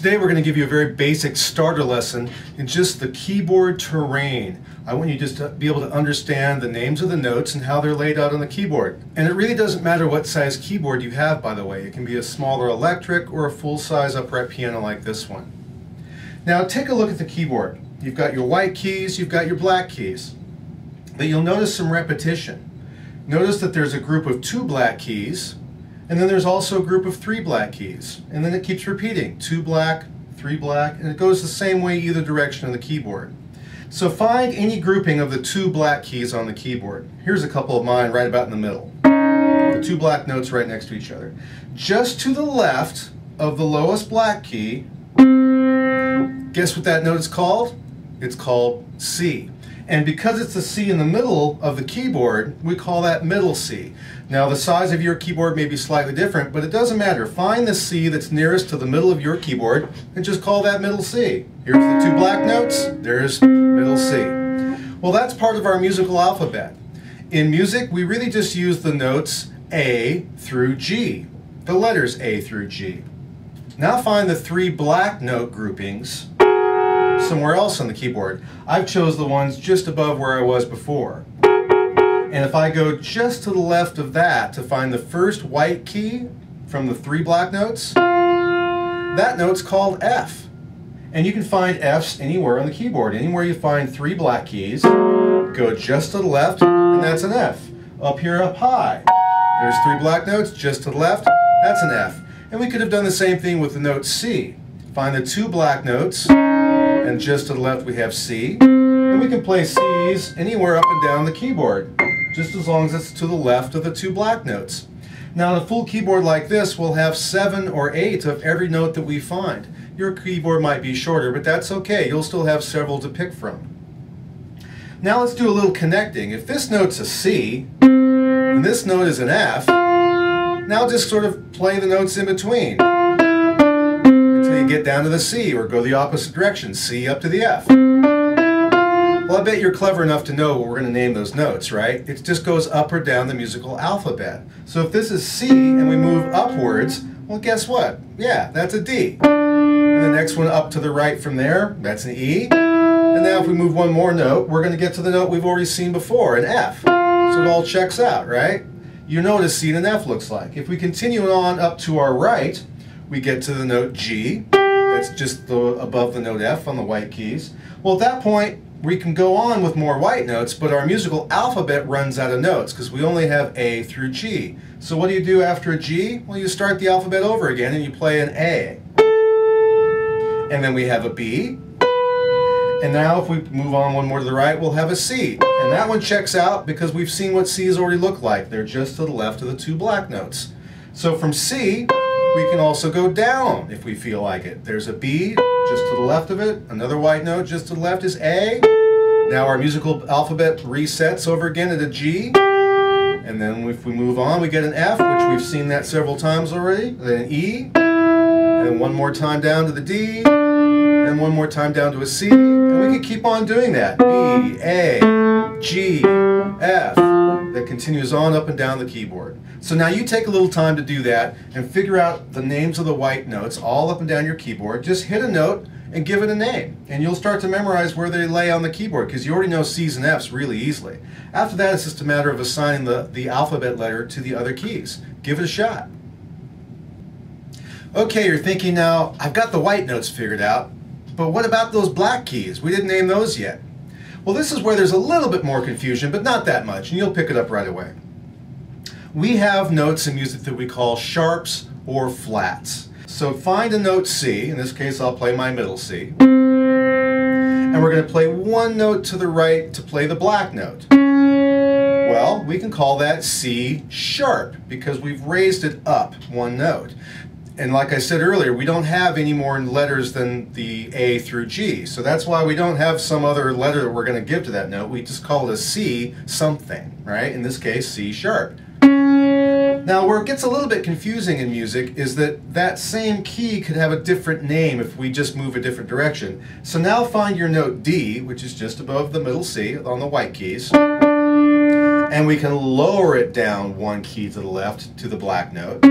Today we're going to give you a very basic starter lesson in just the keyboard terrain. I want you just to be able to understand the names of the notes and how they're laid out on the keyboard. And it really doesn't matter what size keyboard you have, by the way. It can be a smaller electric or a full-size upright piano like this one. Now take a look at the keyboard. You've got your white keys, you've got your black keys. But you'll notice some repetition. Notice that there's a group of 2 black keys, and then there's also a group of 3 black keys. And then it keeps repeating, 2 black, 3 black, and it goes the same way either direction on the keyboard. So find any grouping of the 2 black keys on the keyboard. Here's a couple of mine right about in the middle. The 2 black notes right next to each other. Just to the left of the lowest black key, guess what that note is called? It's called C. And because it's the C in the middle of the keyboard, we call that middle C. Now the size of your keyboard may be slightly different, but it doesn't matter. Find the C that's nearest to the middle of your keyboard and just call that middle C. Here's the 2 black notes, there's middle C. Well, that's part of our musical alphabet. In music, we really just use the notes A through G, the letters A through G. Now find the 3 black note groupings somewhere else on the keyboard. I've chose the ones just above where I was before. And if I go just to the left of that to find the first white key from the 3 black notes, that note's called F. And you can find Fs anywhere on the keyboard. Anywhere you find 3 black keys, go just to the left, and that's an F. Up here, up high, there's 3 black notes, just to the left, that's an F. And we could have done the same thing with the note C. Find the 2 black notes, and just to the left we have C. And we can play Cs anywhere up and down the keyboard, just as long as it's to the left of the 2 black notes. Now on a full keyboard like this, we'll have 7 or 8 of every note that we find. Your keyboard might be shorter, but that's okay. You'll still have several to pick from. Now let's do a little connecting. If this note's a C, and this note is an F, now just sort of play the notes in between until you get down to the C, or go the opposite direction, C up to the F. Well, I bet you're clever enough to know what we're going to name those notes, right? It just goes up or down the musical alphabet. So if this is C and we move upwards, well, guess what? Yeah, that's a D. And the next one up to the right from there, that's an E. And now if we move one more note, we're going to get to the note we've already seen before, an F. So it all checks out, right? You know what a C and an F looks like. If we continue on up to our right, we get to the note G. That's just above the note F on the white keys. Well, at that point, we can go on with more white notes, but our musical alphabet runs out of notes because we only have A through G. So what do you do after a G? Well, you start the alphabet over again and you play an A. And then we have a B. And now if we move on one more to the right, we'll have a C. And that one checks out because we've seen what C's already look like. They're just to the left of the 2 black notes. So from C, we can also go down if we feel like it. There's a B just to the left of it. Another white note just to the left is A. Now our musical alphabet resets over again at a G. And then if we move on, we get an F, which we've seen that several times already. Then an E. And then one more time down to the D. And one more time down to a C. And we can keep on doing that. B, A, G, F. That continues on up and down the keyboard. So now you take a little time to do that and figure out the names of the white notes all up and down your keyboard. Just hit a note and give it a name. And you'll start to memorize where they lay on the keyboard because you already know C's and F's really easily. After that, it's just a matter of assigning the alphabet letter to the other keys. Give it a shot. Okay, you're thinking now, I've got the white notes figured out, but what about those black keys? We didn't name those yet. Well, this is where there's a little bit more confusion, but not that much, and you'll pick it up right away. We have notes in music that we call sharps or flats. So find a note C, in this case I'll play my middle C, and we're going to play one note to the right to play the black note. Well, we can call that C sharp because we've raised it up one note. And like I said earlier, we don't have any more letters than the A through G. So that's why we don't have some other letter that we're going to give to that note. We just call it a C something, right? In this case, C sharp. Now, where it gets a little bit confusing in music is that that same key could have a different name if we just move a different direction. So now find your note D, which is just above the middle C on the white keys. And we can lower it down one key to the left to the black note.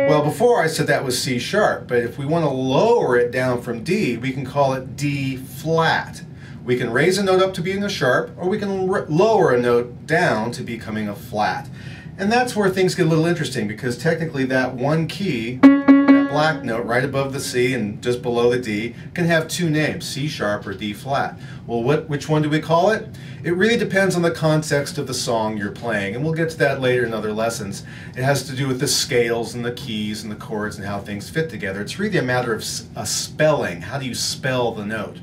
Well, before I said that was C sharp, but if we want to lower it down from D, we can call it D flat. We can raise a note up to being a sharp, or we can lower a note down to becoming a flat. And that's where things get a little interesting, because technically that one key, that black note right above the C and just below the D, can have two names, C sharp or D flat. Well, which one do we call it? It really depends on the context of the song you're playing, and we'll get to that later in other lessons. It has to do with the scales and the keys and the chords and how things fit together. It's really a matter of spelling. How do you spell the note?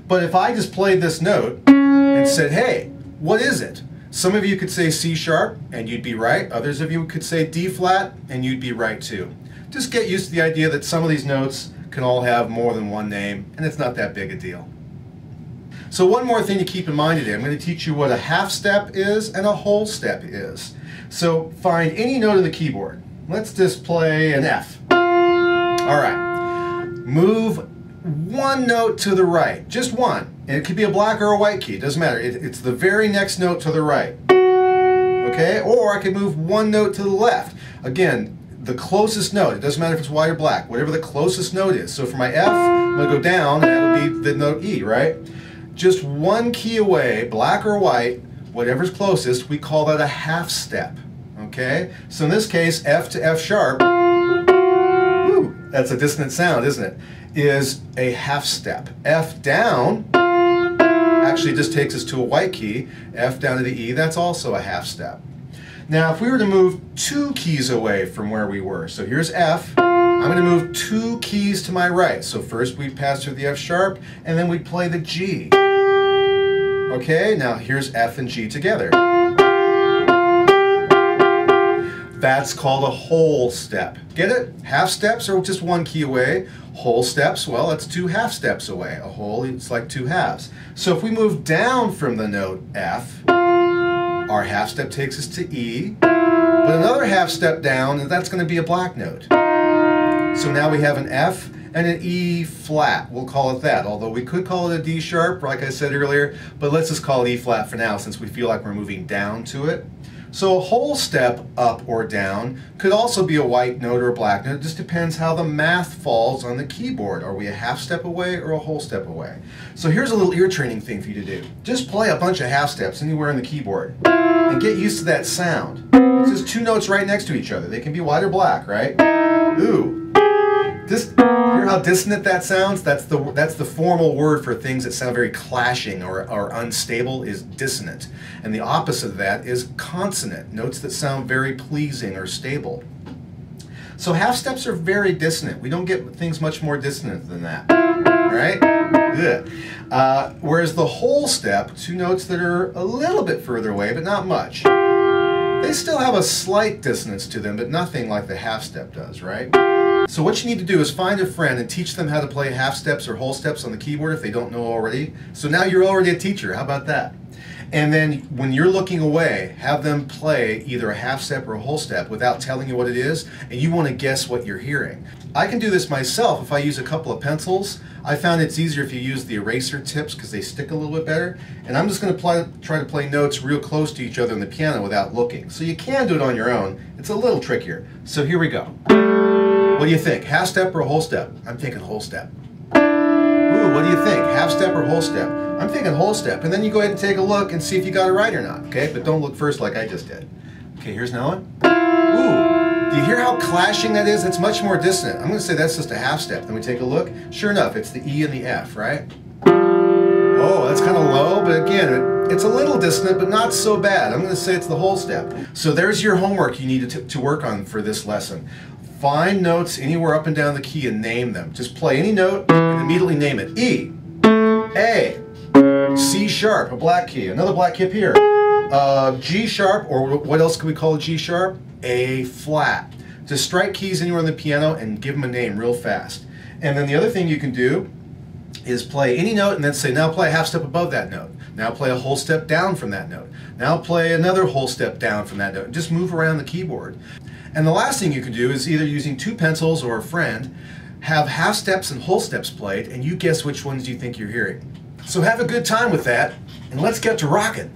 But if I just played this note and said, hey, what is it? Some of you could say C sharp, and you'd be right. Others of you could say D flat, and you'd be right too. Just get used to the idea that some of these notes can all have more than one name, and it's not that big a deal. So one more thing to keep in mind today. I'm going to teach you what a half step is and a whole step is. So find any note on the keyboard. Let's just play an F. All right. Move one note to the right, just one. And it could be a black or a white key, it doesn't matter. It's the very next note to the right. Okay? Or I could move one note to the left. Again, the closest note, it doesn't matter if it's white or black, whatever the closest note is. So for my F, I'm going to go down, and that would be the note E, right? Just one key away, black or white, whatever's closest, we call that a half step. Okay? So in this case, F to F sharp, woo, that's a dissonant sound, isn't it? Is a half step. F down actually just takes us to a white key. F down to the E, that's also a half step. Now if we were to move two keys away from where we were, so here's F, I'm going to move two keys to my right. So first we pass through the F sharp, and then we play the G. Okay, now here's F and G together. That's called a whole step. Get it? Half steps are just one key away. Whole steps, well, that's two half steps away. A whole, it's like two halves. So if we move down from the note F, our half step takes us to E, but another half step down, and that's going to be a black note. So now we have an F and an E flat. We'll call it that, although we could call it a D sharp, like I said earlier, but let's just call it E flat for now since we feel like we're moving down to it. So a whole step up or down could also be a white note or a black note. It just depends how the math falls on the keyboard. Are we a half step away or a whole step away? So here's a little ear training thing for you to do. Just play a bunch of half steps anywhere on the keyboard and get used to that sound. It's just two notes right next to each other. They can be white or black, right? Ooh. Just hear how dissonant that sounds? That's the formal word for things that sound very clashing or unstable is dissonant. And the opposite of that is consonant, notes that sound very pleasing or stable. So half steps are very dissonant. We don't get things much more dissonant than that. All right? Good. Whereas the whole step, two notes that are a little bit further away, but not much, they still have a slight dissonance to them, but nothing like the half step does, right? So what you need to do is find a friend and teach them how to play half steps or whole steps on the keyboard if they don't know already. So now you're already a teacher. How about that? And then when you're looking away, have them play either a half step or a whole step without telling you what it is, and you want to guess what you're hearing. I can do this myself if I use a couple of pencils. I found it's easier if you use the eraser tips because they stick a little bit better. And I'm just going to try to play notes real close to each other on the piano without looking. So you can do it on your own. It's a little trickier. So here we go. What do you think? Half step or a whole step? I'm thinking whole step. Ooh, what do you think? Half step or whole step? I'm thinking whole step. And then you go ahead and take a look and see if you got it right or not, okay? But don't look first like I just did. Okay, here's another one. Ooh, do you hear how clashing that is? It's much more dissonant. I'm going to say that's just a half step. Then we take a look. Sure enough, it's the E and the F, right? Oh, that's kind of low, but again, it's a little dissonant, but not so bad. I'm going to say it's the whole step. So there's your homework you need to work on for this lesson. Find notes anywhere up and down the key and name them. Just play any note and immediately name it. E, A, C sharp, a black key, another black key up here. G sharp, or what else can we call a G sharp? A flat. Just strike keys anywhere on the piano and give them a name real fast. And then the other thing you can do is play any note and then say, now play a half step above that note. Now play a whole step down from that note. Now play another whole step down from that note. Just move around the keyboard. And the last thing you can do is either using two pencils or a friend, have half steps and whole steps played, and you guess which ones you think you're hearing. So have a good time with that, and let's get to rocking.